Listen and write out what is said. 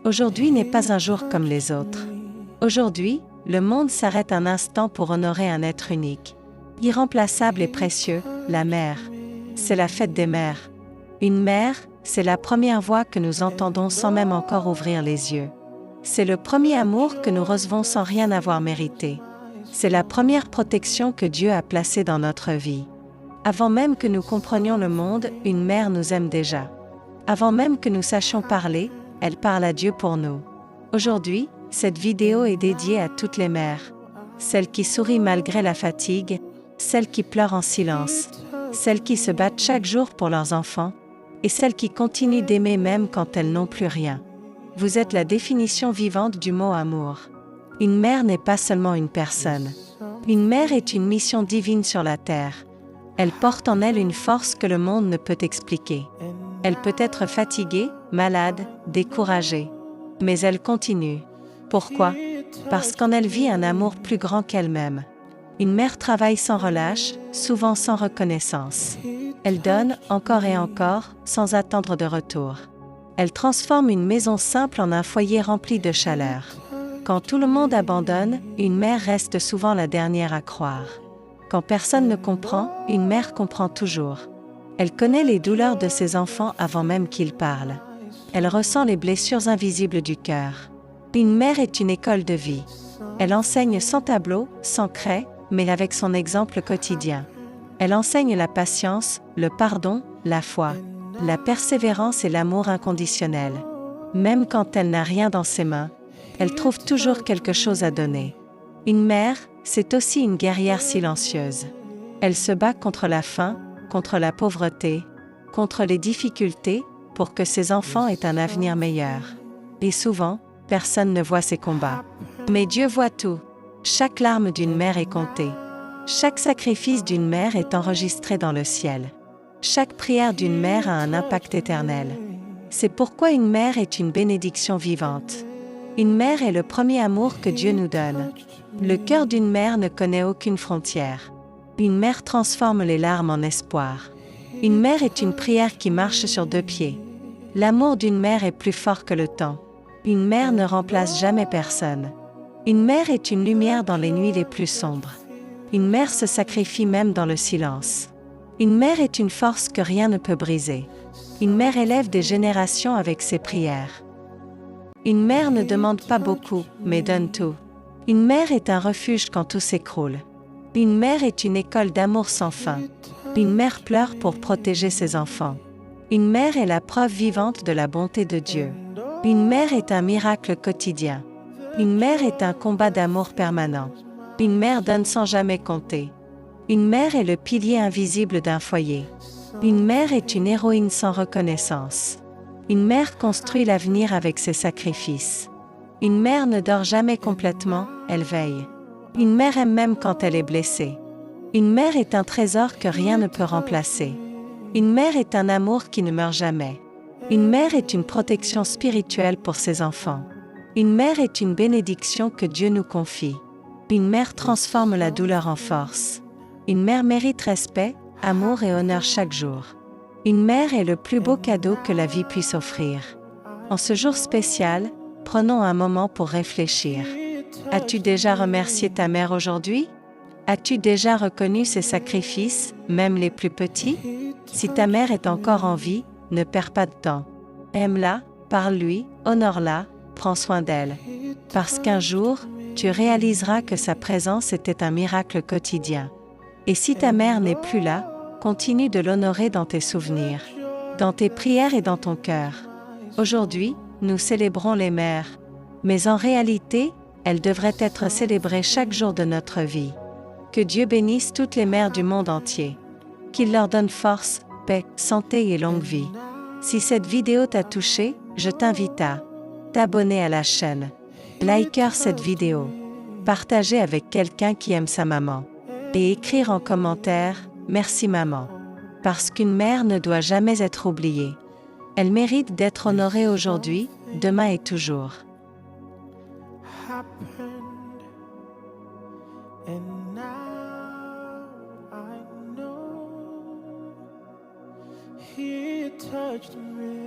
Aujourd'hui n'est pas un jour comme les autres. Aujourd'hui, le monde s'arrête un instant pour honorer un être unique, irremplaçable et précieux, la mère. C'est la fête des mères. Une mère, c'est la première voix que nous entendons sans même encore ouvrir les yeux. C'est le premier amour que nous recevons sans rien avoir mérité. C'est la première protection que Dieu a placée dans notre vie. Avant même que nous comprenions le monde, une mère nous aime déjà. Avant même que nous sachions parler, elle parle à Dieu pour nous. Aujourd'hui, cette vidéo est dédiée à toutes les mères. Celles qui sourient malgré la fatigue, celles qui pleurent en silence, celles qui se battent chaque jour pour leurs enfants, et celles qui continuent d'aimer même quand elles n'ont plus rien. Vous êtes la définition vivante du mot amour. Une mère n'est pas seulement une personne. Une mère est une mission divine sur la terre. Elle porte en elle une force que le monde ne peut expliquer. Elle peut être fatiguée, malade, découragée. Mais elle continue. Pourquoi? Parce qu'en elle vit un amour plus grand qu'elle-même. Une mère travaille sans relâche, souvent sans reconnaissance. Elle donne, encore et encore, sans attendre de retour. Elle transforme une maison simple en un foyer rempli de chaleur. Quand tout le monde abandonne, une mère reste souvent la dernière à croire. Quand personne ne comprend, une mère comprend toujours. Elle connaît les douleurs de ses enfants avant même qu'ils parlent. Elle ressent les blessures invisibles du cœur. Une mère est une école de vie. Elle enseigne sans tableau, sans craie, mais avec son exemple quotidien. Elle enseigne la patience, le pardon, la foi, la persévérance et l'amour inconditionnel. Même quand elle n'a rien dans ses mains, elle trouve toujours quelque chose à donner. Une mère, c'est aussi une guerrière silencieuse. Elle se bat contre la faim, contre la pauvreté, contre les difficultés, pour que ses enfants aient un avenir meilleur. Et souvent, personne ne voit ses combats. Mais Dieu voit tout. Chaque larme d'une mère est comptée. Chaque sacrifice d'une mère est enregistré dans le ciel. Chaque prière d'une mère a un impact éternel. C'est pourquoi une mère est une bénédiction vivante. Une mère est le premier amour que Dieu nous donne. Le cœur d'une mère ne connaît aucune frontière. Une mère transforme les larmes en espoir. Une mère est une prière qui marche sur deux pieds. L'amour d'une mère est plus fort que le temps. Une mère ne remplace jamais personne. Une mère est une lumière dans les nuits les plus sombres. Une mère se sacrifie même dans le silence. Une mère est une force que rien ne peut briser. Une mère élève des générations avec ses prières. Une mère ne demande pas beaucoup, mais donne tout. Une mère est un refuge quand tout s'écroule. Une mère est une école d'amour sans fin. Une mère pleure pour protéger ses enfants. Une mère est la preuve vivante de la bonté de Dieu. Une mère est un miracle quotidien. Une mère est un combat d'amour permanent. Une mère donne sans jamais compter. Une mère est le pilier invisible d'un foyer. Une mère est une héroïne sans reconnaissance. Une mère construit l'avenir avec ses sacrifices. Une mère ne dort jamais complètement, elle veille. Une mère aime même quand elle est blessée. Une mère est un trésor que rien ne peut remplacer. Une mère est un amour qui ne meurt jamais. Une mère est une protection spirituelle pour ses enfants. Une mère est une bénédiction que Dieu nous confie. Une mère transforme la douleur en force. Une mère mérite respect, amour et honneur chaque jour. Une mère est le plus beau cadeau que la vie puisse offrir. En ce jour spécial, prenons un moment pour réfléchir. As-tu déjà remercié ta mère aujourd'hui? As-tu déjà reconnu ses sacrifices, même les plus petits? Si ta mère est encore en vie, ne perds pas de temps. Aime-la, parle-lui, honore-la, prends soin d'elle. Parce qu'un jour, tu réaliseras que sa présence était un miracle quotidien. Et si ta mère n'est plus là, continue de l'honorer dans tes souvenirs, dans tes prières et dans ton cœur. Aujourd'hui, nous célébrons les mères. Mais en réalité, elles devraient être célébrées chaque jour de notre vie. Que Dieu bénisse toutes les mères du monde entier. Qu'il leur donne force, paix, santé et longue vie. Si cette vidéo t'a touché, je t'invite à t'abonner à la chaîne, liker cette vidéo, partager avec quelqu'un qui aime sa maman, et écrire en commentaire « Merci maman ». Parce qu'une mère ne doit jamais être oubliée. Elle mérite d'être honorée aujourd'hui, demain et toujours. And now I know He touched me.